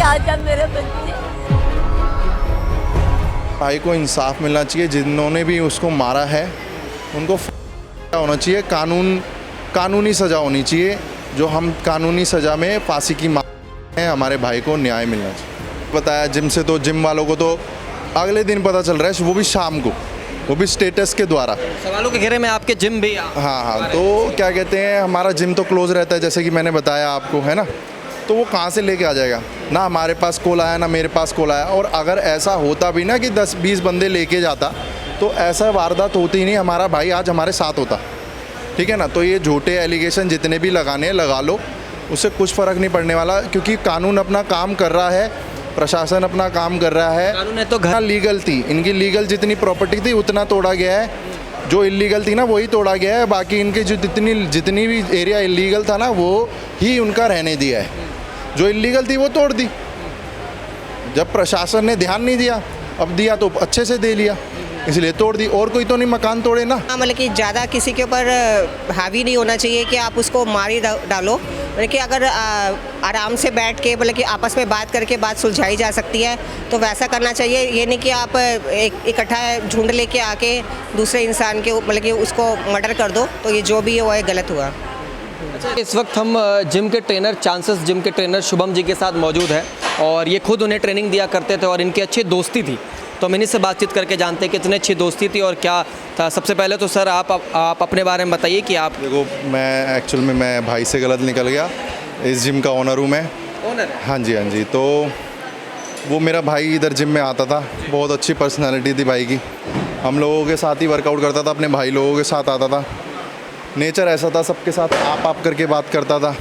आजा मेरे बच्चे। भाई को इंसाफ मिलना चाहिए, जिन्होंने भी उसको मारा है उनको होना चाहिए, कानूनी सज़ा होनी चाहिए। जो हम कानूनी सज़ा में फांसी की मांग है, हमारे भाई को न्याय मिलना चाहिए। बताया जिम से, तो जिम वालों को तो अगले दिन पता चल रहा है, वो भी शाम को, वो भी स्टेटस के द्वारा। सवालों के घेरे में आपके जिम भी हाँ, तो क्या कहते हैं, हमारा जिम तो क्लोज रहता है, जैसे कि मैंने बताया आपको, है ना। तो वो कहाँ से लेके आ जाएगा? ना हमारे पास कॉल आया, ना मेरे पास कॉल आया। और अगर ऐसा होता भी ना कि 10-20 बंदे लेके जाता, तो ऐसा वारदात होती ही नहीं, हमारा भाई आज हमारे साथ होता, ठीक है ना। तो ये झूठे एलिगेशन जितने भी लगाने लगा लो, उससे कुछ फ़र्क नहीं पड़ने वाला, क्योंकि कानून अपना काम कर रहा है, प्रशासन अपना काम कर रहा है। कानून है तो घर लीगल थी, इनकी लीगल जितनी प्रॉपर्टी थी उतना तोड़ा गया है, जो इलीगल थी ना वही तोड़ा गया है। बाकी इनके जो जितनी भी एरिया इलीगल था ना, वो ही उनका रहने दिया है। जो इलीगल थी वो तोड़ दी। जब प्रशासन ने ध्यान नहीं दिया, अब दिया तो अच्छे से दे लिया, इसलिए तोड़ दी। और कोई तो नहीं मकान तोड़े ना। मतलब कि ज़्यादा किसी के ऊपर हावी नहीं होना चाहिए कि आप उसको मार ही डालो। मतलब कि अगर आराम से बैठ के, मतलब कि आपस में बात करके बात सुलझाई जा सकती है, तो वैसा करना चाहिए। ये नहीं कि आप इकट्ठा झुंड लेके आके दूसरे इंसान के, मतलब कि उसको मर्डर कर दो, तो ये जो भी है वो है गलत हुआ। अच्छा, इस वक्त हम जिम के ट्रेनर, चांसेस जिम के ट्रेनर शुभम जी के साथ मौजूद हैं, और ये खुद उन्हें ट्रेनिंग दिया करते थे और इनकी अच्छी दोस्ती थी। तो हम इन्हीं से बातचीत करके जानते हैं कितनी अच्छी दोस्ती थी और क्या था। सबसे पहले तो सर आप अपने बारे में बताइए कि आप। देखो, मैं एक्चुअल में मैं भाई से गलत निकल गया। इस जिम का ओनर हूँ मैं। ओनर? हाँ जी, हाँ जी। तो वो मेरा भाई इधर जिम में आता था, बहुत अच्छी पर्सनालिटी थी भाई की। हम लोगों के साथ ही वर्कआउट करता था, अपने भाई लोगों के साथ आता था। नेचर ऐसा था, सबके साथ आप करके बात करता था,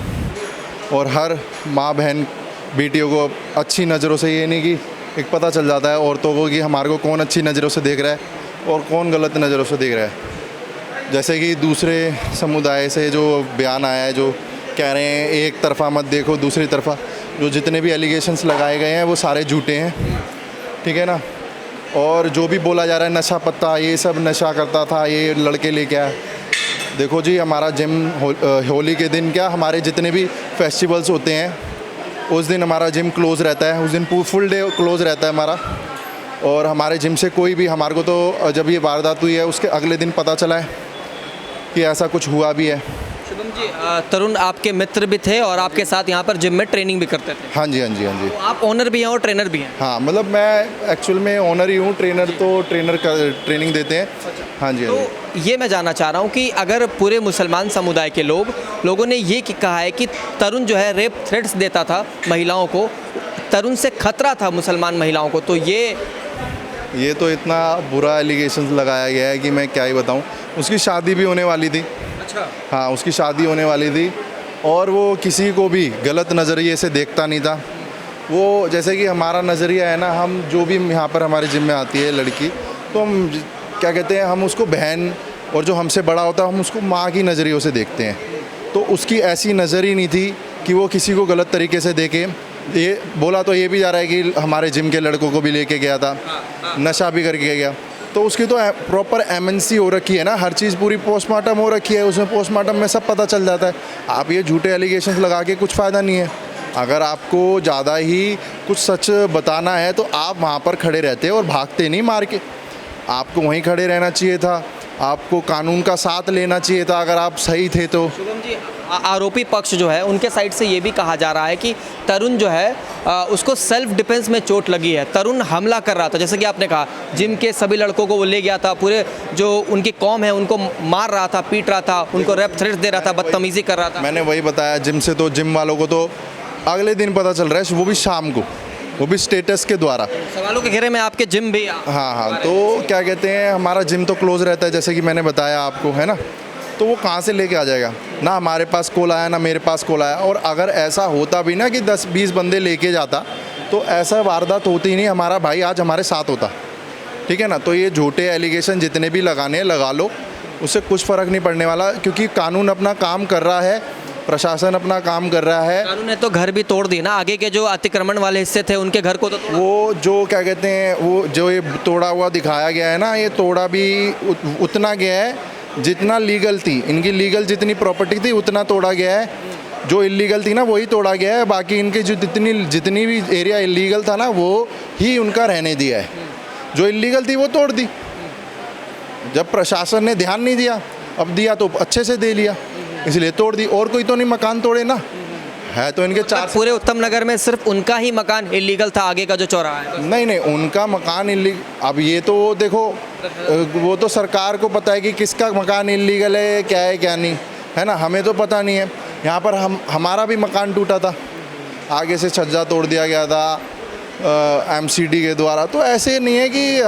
और हर माँ बहन बेटियों को अच्छी नज़रों से, ये नहीं कि एक पता चल जाता है औरतों को कि हमारे को कौन अच्छी नज़रों से देख रहा है और कौन गलत नज़रों से देख रहा है। जैसे कि दूसरे समुदाय से जो बयान आया है, जो कह रहे हैं एक तरफ़ा मत देखो, दूसरी तरफ़ा, जो जितने भी एलिगेशंस लगाए गए हैं वो सारे झूठे हैं, ठीक है ना। और जो भी बोला जा रहा है नशा पत्ता, ये सब नशा करता था, ये लड़के लेके आया। देखो जी, हमारा जिम होली के दिन, क्या हमारे जितने भी फेस्टिवल्स होते हैं उस दिन हमारा जिम क्लोज़ रहता है, उस दिन फुल डे क्लोज़ रहता है हमारा। और हमारे जिम से कोई भी, हमारे को तो जब ये वारदात हुई है उसके अगले दिन पता चला है कि ऐसा कुछ हुआ भी है। शुभम जी, तरुण आपके मित्र भी थे और आपके साथ यहाँ पर जिम में ट्रेनिंग भी करते थे? हाँ जी, हाँ जी, हाँ जी। तो आप ओनर भी हैं और ट्रेनर भी हैं? हाँ, मतलब मैं एक्चुअल में ओनर ही हूँ, ट्रेनर तो ट्रेनर का ट्रेनिंग देते हैं। हाँ जी, हाँ जी। तो ये मैं जानना चाह रहा हूँ कि अगर पूरे मुसलमान समुदाय के लोगों ने ये कहा है कि तरुण जो है रेप थ्रेट्स देता था महिलाओं को, तरुण से खतरा था मुसलमान महिलाओं को, तो ये तो इतना बुरा एलिगेशंस लगाया गया है कि मैं क्या ही बताऊँ। उसकी शादी भी होने वाली थी। अच्छा। हाँ, उसकी शादी होने वाली थी, और वो किसी को भी गलत नज़रिए से देखता नहीं था। वो जैसे कि हमारा नज़रिया है ना, हम जो भी यहाँ पर हमारे जिम में आती है लड़की, तो हम क्या कहते हैं, हम उसको बहन, और जो हमसे बड़ा होता है हम उसको माँ की नज़रियों से देखते हैं। तो उसकी ऐसी नज़र ही नहीं थी कि वो किसी को गलत तरीके से देखे। ये बोला तो ये भी जा रहा है कि हमारे जिम के लड़कों को भी लेके गया था, नशा भी करके गया। तो उसकी तो प्रॉपर एमएनसी हो रखी है ना, हर चीज़ पूरी पोस्टमार्टम हो रखी है, उसमें पोस्टमार्टम में सब पता चल जाता है। आप ये झूठे एलिगेशंस लगा के कुछ फ़ायदा नहीं है। अगर आपको ज़्यादा ही कुछ सच बताना है तो आप वहाँ पर खड़े रहते और भागते नहीं मार के। आपको वहीं खड़े रहना चाहिए था, आपको कानून का साथ लेना चाहिए था अगर आप सही थे तो। शुभम जी, आरोपी पक्ष जो है उनके साइड से ये भी कहा जा रहा है कि तरुण जो है उसको सेल्फ डिफेंस में चोट लगी है। तरुण हमला कर रहा था, जैसे कि आपने कहा, जिम के सभी लड़कों को वो ले गया था, पूरे जो उनकी कौम है उनको मार रहा था, पीट रहा था, उनको रेप थ्रेट्स दे रहा था, बदतमीजी कर रहा था। मैंने वही बताया, जिम से तो जिम वालों को तो अगले दिन पता चल रहा है, वो भी शाम को, वो भी स्टेटस के द्वारा। सवालों के घेरे में आपके जिम भी। हाँ, तो क्या कहते हैं, हमारा जिम तो क्लोज रहता है, जैसे कि मैंने बताया आपको, है ना। तो वो कहाँ से लेके आ जाएगा? ना हमारे पास कॉल आया, ना मेरे पास कॉल आया। और अगर ऐसा होता भी ना कि 10-20 बंदे लेके जाता, तो ऐसा वारदात होती ही नहीं, हमारा भाई आज हमारे साथ होता, ठीक है ना। तो ये झूठे एलिगेशन जितने भी लगाने लगा लो, उससे कुछ फ़र्क नहीं पड़ने वाला, क्योंकि कानून अपना काम कर रहा है, प्रशासन अपना काम कर रहा है। कानून ने तो घर भी तोड़ दी ना, आगे के जो अतिक्रमण वाले हिस्से थे उनके घर को तो तोड़ा। वो जो क्या कहते हैं, वो जो ये तोड़ा हुआ दिखाया गया है ना, ये तोड़ा भी उतना गया है जितना लीगल थी, इनकी लीगल जितनी प्रॉपर्टी थी उतना तोड़ा गया है। जो इलीगल थी ना वही तोड़ा गया है, बाकी इनके जो जितनी भी एरिया इलीगल था ना वो ही उनका रहने दिया है। जो इलीगल थी वो तोड़ दी, जब प्रशासन ने ध्यान नहीं दिया, अब दिया तो अच्छे से दे लिया, इसलिए तोड़ दी। और कोई तो नहीं मकान तोड़े ना, है तो इनके चार। पूरे उत्तम नगर में सिर्फ उनका ही मकान इलीगल था, आगे का जो चौराहा है। नहीं नहीं, उनका मकान इलीगल। अब ये तो देखो, वो तो सरकार को पता है कि किसका मकान इलीगल है, क्या है क्या नहीं, है ना, हमें तो पता नहीं है। यहाँ पर हमारा भी मकान टूटा था, आगे से छज्जा तोड़ दिया गया था एमसीडी के द्वारा। तो ऐसे नहीं है कि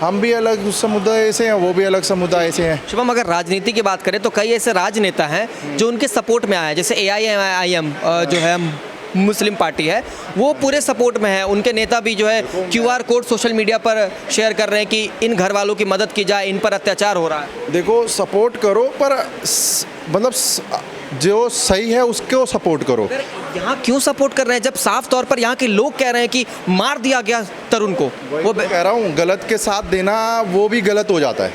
हम भी अलग समुदाय से हैं, वो भी अलग समुदाय से हैं। शुभम, अगर राजनीति की बात करें तो कई ऐसे राजनेता हैं जो उनके सपोर्ट में आए हैं, जैसे AIM जो है मुस्लिम पार्टी है, वो पूरे सपोर्ट में है। उनके नेता भी जो है QR कोड सोशल मीडिया पर शेयर कर रहे हैं कि इन घर वालों की मदद की जाए, इन पर अत्याचार हो रहा है। देखो, सपोर्ट करो, पर मतलब जो सही है उसको सपोर्ट करो। यहाँ क्यों सपोर्ट कर रहे हैं जब साफ तौर पर यहाँ के लोग कह रहे हैं कि मार दिया गया तरुण को? वो कह रहा हूँ, गलत के साथ देना वो भी गलत हो जाता है।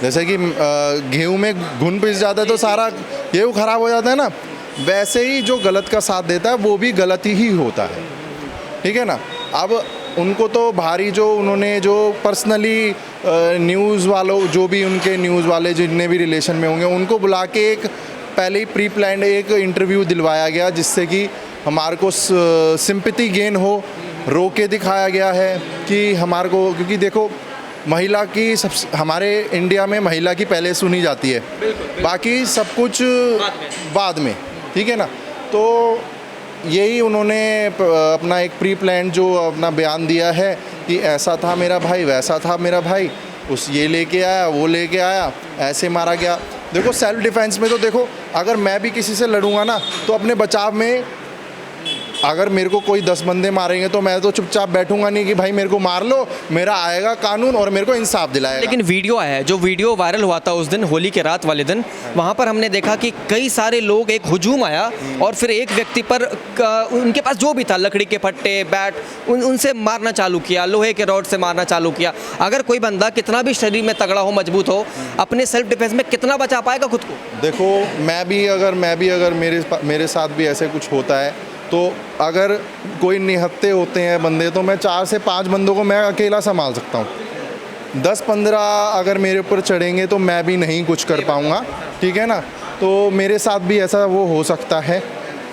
जैसे कि गेहूं में घुन पिस जाता है तो सारा गेहूं खराब हो जाता है ना, वैसे ही जो गलत का साथ देता है वो भी गलत ही होता है, ठीक है ना। अब उनको तो भारी जो उन्होंने जो पर्सनली न्यूज़ वालों, जो भी उनके न्यूज़ वाले जितने भी रिलेशन में होंगे, उनको बुला के एक पहले ही प्री प्लान्ड एक इंटरव्यू दिलवाया गया, जिससे कि हमारे को सिंपैथी गेन हो, रो के दिखाया गया है कि हमारे को, क्योंकि देखो महिला की हमारे इंडिया में महिला की पहले सुनी जाती है, बाकी सब कुछ बाद में, ठीक है ना। तो यही उन्होंने अपना एक प्री प्लान जो अपना बयान दिया है कि ऐसा था मेरा भाई, वैसा था मेरा भाई, उस ये लेके आया, वो लेके आया, ऐसे मारा गया। देखो, सेल्फ डिफेंस में तो देखो, अगर मैं भी किसी से लड़ूंगा ना तो अपने बचाव में, अगर मेरे को कोई 10 बंदे मारेंगे तो मैं तो चुपचाप बैठूंगा नहीं कि भाई मेरे को मार लो, मेरा आएगा कानून और मेरे को इंसाफ दिलाएगा। लेकिन वीडियो आया है, जो वीडियो वायरल हुआ था उस दिन होली के रात वाले दिन, वहाँ पर हमने देखा कि कई सारे लोग, एक हुजूम आया और फिर एक व्यक्ति पर उनके पास जो भी था, लकड़ी के फट्टे, बैट, उनसे मारना चालू किया, लोहे के रॉड से मारना चालू किया। अगर कोई बंदा कितना भी शरीर में तगड़ा हो, मजबूत हो, अपने सेल्फ डिफेंस में कितना बचा पाएगा खुद को? देखो, मैं भी अगर मेरे साथ भी ऐसे कुछ होता है, तो अगर कोई निहत्ते होते हैं बंदे, तो मैं 4 से 5 बंदों को मैं अकेला संभाल सकता हूँ। 10-15 अगर मेरे ऊपर चढ़ेंगे तो मैं भी नहीं कुछ कर पाऊँगा, ठीक है ना। तो मेरे साथ भी ऐसा वो हो सकता है।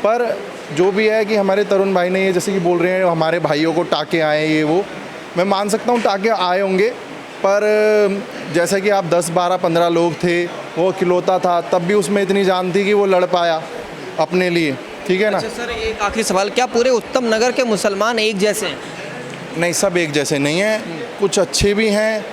पर जो भी है कि हमारे तरुण भाई ने ये जैसे कि बोल रहे हैं हमारे भाइयों को टाके आए, ये वो, मैं मान सकता हूँ टाके आए होंगे, पर जैसे कि आप 10, 12, 15 लोग थे, वो अकेलौता था, तब भी उसमें इतनी जान थी कि वो लड़ पाया अपने लिए, ठीक है ना। अच्छा सर, एक आखिरी सवाल, क्या पूरे उत्तम नगर के मुसलमान एक जैसे हैं? नहीं, सब एक जैसे नहीं हैं, कुछ अच्छे भी हैं।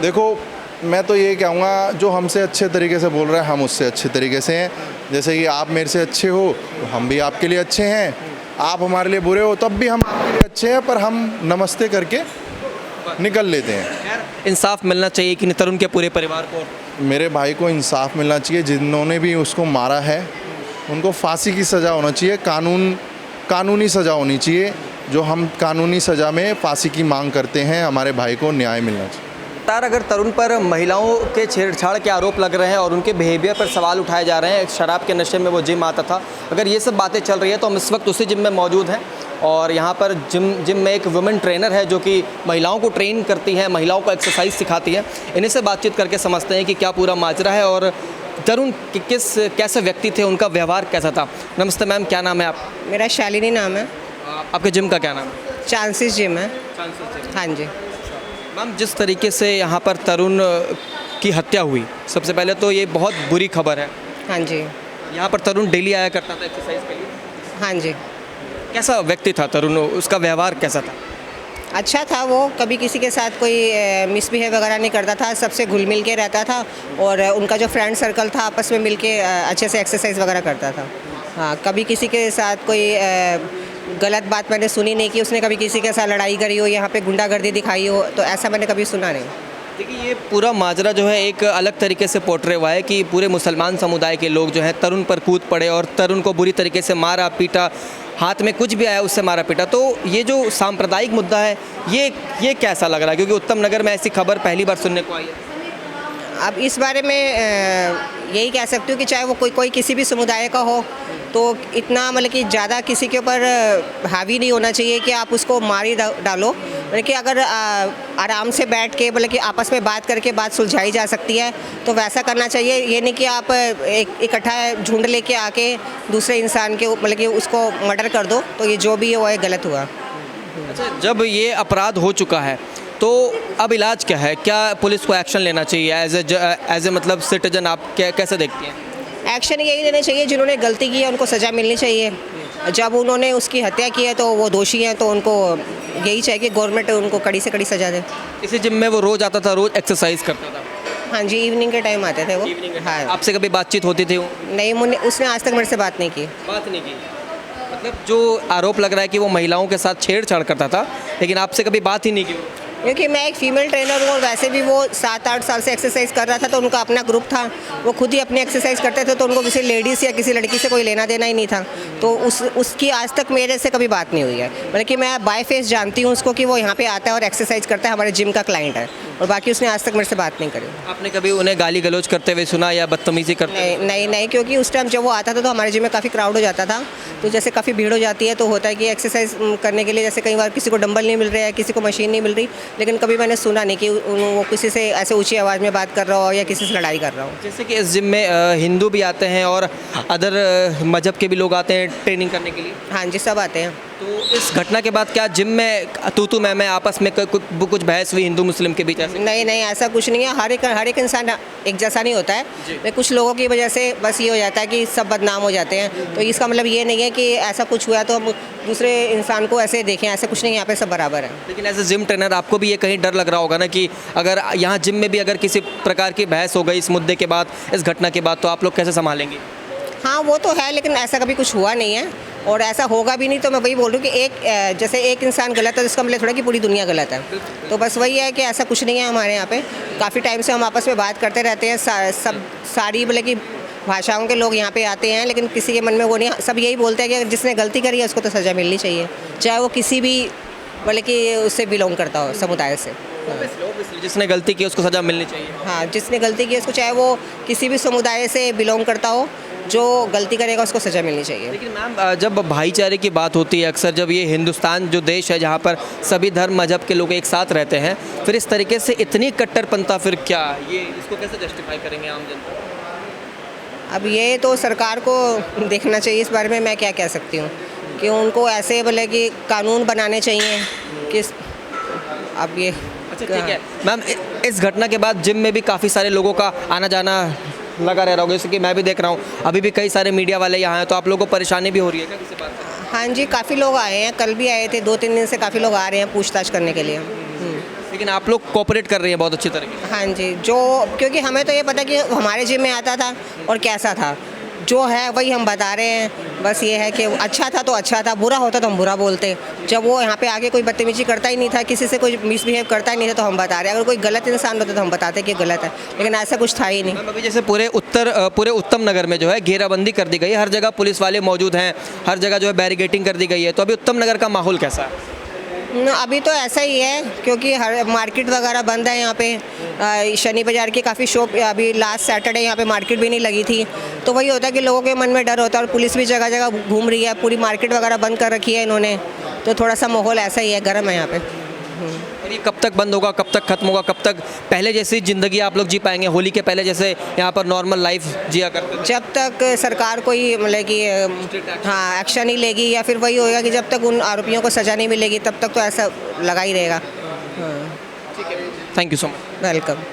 देखो, मैं तो ये कहूँगा, जो हमसे अच्छे तरीके से बोल रहा है, हम उससे अच्छे तरीके से हैं। जैसे कि आप मेरे से अच्छे हो तो हम भी आपके लिए अच्छे हैं, आप हमारे लिए बुरे हो तब भी हम आपके लिए अच्छे हैं, पर हम नमस्ते करके निकल लेते हैं। इंसाफ मिलना चाहिए कि तरुण के पूरे परिवार को? मेरे भाई को इंसाफ मिलना चाहिए, जिन्होंने भी उसको मारा है उनको फांसी की सज़ा होना चाहिए, कानूनी सज़ा होनी चाहिए। जो हम कानूनी सज़ा में फांसी की मांग करते हैं, हमारे भाई को न्याय मिलना चाहिए। अगर तरुण पर महिलाओं के छेड़छाड़ के आरोप लग रहे हैं और उनके बिहेवियर पर सवाल उठाए जा रहे हैं, शराब के नशे में वो जिम आता था, अगर ये सब बातें चल रही है तो हम इस वक्त उसी जिम में मौजूद हैं और यहाँ पर जिम में एक वुमेन ट्रेनर है जो कि महिलाओं को ट्रेन करती है, महिलाओं को एक्सरसाइज सिखाती है। इन्हीं से बातचीत करके समझते हैं कि क्या पूरा माजरा है और तरुण कैसे व्यक्ति थे, उनका व्यवहार कैसा था। नमस्ते मैम, क्या नाम है आप? मेरा शालिनी नाम है। आपके जिम का क्या नाम है? चांसेस जिम है। हाँ जी मैम, जिस तरीके से यहाँ पर तरुण की हत्या हुई, सबसे पहले तो ये बहुत बुरी खबर है। हाँ जी। यहाँ पर तरुण डेली आया करता था एक्सरसाइज के लिए? हाँ जी। कैसा व्यक्ति था तरुण, उसका व्यवहार कैसा था? अच्छा था, वो कभी किसी के साथ कोई मिसबिहेव वगैरह नहीं करता था, सबसे घुल मिल के रहता था और उनका जो फ्रेंड सर्कल था आपस में मिल के अच्छे से एक्सरसाइज वगैरह करता था। हाँ, कभी किसी के साथ कोई गलत बात मैंने सुनी नहीं कि उसने कभी किसी के साथ लड़ाई करी हो, यहाँ पे गुंडागर्दी दिखाई हो, तो ऐसा मैंने कभी सुना नहीं। देखिए, ये पूरा माजरा जो है एक अलग तरीके से पोर्ट्रे हुआ है कि पूरे मुसलमान समुदाय के लोग जो हैं तरुण पर कूद पड़े और तरुण को बुरी तरीके से मारा पीटा, हाथ में कुछ भी आया उससे मारा पीटा। तो ये जो सांप्रदायिक मुद्दा है, ये कैसा लग रहा है, क्योंकि उत्तम नगर में ऐसी खबर पहली बार सुनने को आई है। अब इस बारे में यही कह सकती हूँ कि चाहे वो कोई किसी भी समुदाय का हो, तो इतना मतलब कि ज़्यादा किसी के ऊपर हावी नहीं होना चाहिए कि आप उसको मार ही डालो। मतलब कि अगर आराम से बैठ के मतलब कि आपस में बात करके बात सुलझाई जा सकती है तो वैसा करना चाहिए। ये नहीं कि आप एक इकट्ठा झुंड लेके आके दूसरे इंसान के मतलब कि उसको मर्डर कर दो, तो ये जो भी है वो है गलत हुआ। अच्छा, जब ये अपराध हो चुका है तो अब इलाज क्या है? क्या पुलिस को एक्शन लेना चाहिए एज ए मतलब सिटीजन? आप कैसे देखती हैं? एक्शन यही लेना चाहिए, जिन्होंने गलती की है उनको सज़ा मिलनी चाहिए। जब उन्होंने उसकी हत्या की है तो वो दोषी हैं, तो उनको यही चाहिए कि गवर्नमेंट उनको कड़ी से कड़ी सज़ा दे। इसी जिम में वो रोज़ आता था, रोज़ एक्सरसाइज करता था? हाँ जी, इवनिंग के टाइम आते थे वो। हाँ, आपसे कभी बातचीत होती थी? नहीं, उसने आज तक मेरे से बात नहीं की। बात नहीं की। मतलब जो आरोप लग रहा है कि वो महिलाओं के साथ छेड़छाड़ करता था, लेकिन आपसे कभी बात ही नहीं की? क्योंकि मैं एक फ़ीमेल ट्रेनर हूँ और वैसे भी वो 7-8 साल से एक्सरसाइज कर रहा था, तो उनका अपना ग्रुप था, वो खुद ही अपनी एक्सरसाइज करते थे, तो उनको किसी लेडीज़ या किसी लड़की से कोई लेना देना ही नहीं था। तो उसकी आज तक मेरे से कभी बात नहीं हुई है। मतलब कि मैं बाय फेस जानती हूँ उसको कि वो यहाँ पे आता है और एक्सरसाइज करता है, हमारे जिम का क्लाइंट है, और बाकी उसने आज तक मेरे से बात नहीं करी। आपने कभी उन्हें गाली गलौज करते हुए सुना या बदतमीजी करते? नहीं, क्योंकि उस टाइम जब वो आता था तो हमारे जिम में काफ़ी क्राउड हो जाता था, तो जैसे काफ़ी भीड़ हो जाती है तो होता है कि एक्सरसाइज करने के लिए जैसे कई बार किसी को डंबल नहीं मिल रहा है, किसी को मशीन नहीं मिल रही, लेकिन कभी मैंने सुना नहीं कि वो किसी से ऐसे ऊंची आवाज़ में बात कर रहा हो या किसी से लड़ाई कर रहा हो। जैसे कि इस जिम में हिंदू भी आते हैं और अदर मजहब के भी लोग आते हैं ट्रेनिंग करने के लिए? हाँ जी, सब आते हैं। तो इस घटना के बाद क्या जिम में तू मैं आपस में कुछ बहस हुई हिंदू मुस्लिम के बीच? ऐसे नहीं, ऐसा कुछ नहीं है। हर एक इंसान एक जैसा नहीं होता है, लेकिन कुछ लोगों की वजह से बस ये हो जाता है कि सब बदनाम हो जाते हैं। तो इसका मतलब ये नहीं है कि ऐसा कुछ हुआ तो हम दूसरे इंसान को ऐसे देखें, ऐसा कुछ नहीं, यहाँ पे सब बराबर है। लेकिन एज ए जिम ट्रेनर आपको भी ये कहीं डर लग रहा होगा ना कि अगर यहाँ जिम में भी अगर किसी प्रकार की बहस हो गई इस मुद्दे के बाद, इस घटना के बाद, तो आप लोग कैसे संभालेंगे? हाँ, वो तो है, लेकिन ऐसा कभी कुछ हुआ नहीं है और ऐसा होगा भी नहीं। तो मैं वही बोल रही हूँ कि जैसे एक इंसान गलत है तो इसका मतलब थोड़ा कि पूरी दुनिया गलत है। तो बस वही है कि ऐसा कुछ नहीं है। हमारे यहाँ पे काफ़ी टाइम से हम आपस में बात करते रहते हैं, सब सारी मतलब कि भाषाओं के लोग यहाँ पे आते हैं, लेकिन किसी के मन में वो नहीं। सब यही बोलते हैं कि अगर जिसने गलती करी है उसको तो सज़ा मिलनी चाहिए, चाहे वो किसी भी मतलब कि उससे बिलोंग करता हो, समुदाय से। जिसने गलती की उसको सज़ा मिलनी चाहिए। हाँ, जिसने गलती की उसको, चाहे वो किसी भी समुदाय से बिलोंग करता हो, जो गलती करेगा उसको सज़ा मिलनी चाहिए। लेकिन मैम, जब भाईचारे की बात होती है, अक्सर जब ये हिंदुस्तान जो देश है जहाँ पर सभी धर्म मजहब के लोग एक साथ रहते हैं, फिर इस तरीके से इतनी कट्टरपंथा, फिर क्या ये इसको कैसे जस्टिफाई करेंगे आम जनता? अब ये तो सरकार को देखना चाहिए, इस बारे में मैं क्या कह सकती हूँ कि उनको ऐसे बोले कि कानून बनाने चाहिए कि अब ये। अच्छा, ठीक है मैम, इस घटना के बाद जिम में भी काफ़ी सारे लोगों का आना जाना लगा रह रहा होगा, जैसे कि मैं भी देख रहा हूँ अभी भी कई सारे मीडिया वाले यहाँ हैं, तो आप लोगों को परेशानी भी हो रही है क्या किसी बात की? हाँ जी, काफ़ी लोग आए हैं, कल भी आए थे, 2-3 दिन से काफ़ी लोग आ रहे हैं पूछताछ करने के लिए। लेकिन आप लोग कोऑपरेट कर रही हैं बहुत अच्छी तरीके से? हाँ जी, क्योंकि हमें तो ये पता कि हमारे जिम में आता था और कैसा था, जो है वही हम बता रहे हैं। बस ये है कि अच्छा था तो अच्छा था, बुरा होता तो हम बुरा बोलते। जब वो यहाँ पे आके कोई बदतमीजी करता ही नहीं था, किसी से कोई मिसबिहेव करता ही नहीं था, तो हम बता रहे हैं। अगर कोई गलत इंसान होता तो हम बताते कि गलत है, लेकिन ऐसा कुछ था ही नहीं। अभी जैसे पूरे उत्तम नगर में जो है घेराबंदी कर दी गई है, हर जगह पुलिस वाले मौजूद हैं, हर जगह जो है बैरिकेटिंग कर दी गई है, तो अभी उत्तम नगर का माहौल कैसा है? अभी तो ऐसा ही है, क्योंकि हर मार्केट वगैरह बंद है यहाँ पे। शनि बाज़ार की काफ़ी शॉप, अभी लास्ट सैटरडे यहाँ पे मार्केट भी नहीं लगी थी, तो वही होता है कि लोगों के मन में डर होता है, और पुलिस भी जगह जगह घूम रही है, पूरी मार्केट वगैरह बंद कर रखी है इन्होंने, तो थोड़ा सा माहौल ऐसा ही है, गर्म है यहाँ पे। और ये कब तक बंद होगा, कब तक खत्म होगा, कब तक पहले जैसी ज़िंदगी आप लोग जी पाएंगे, होली के पहले जैसे यहाँ पर नॉर्मल लाइफ जिया करते थे? जब तक सरकार कोई मतलब कि हाँ एक्शन नहीं लेगी, या फिर वही होगा कि जब तक उन आरोपियों को सज़ा नहीं मिलेगी तब तक तो ऐसा लगा ही रहेगा। Thank you so much. Welcome.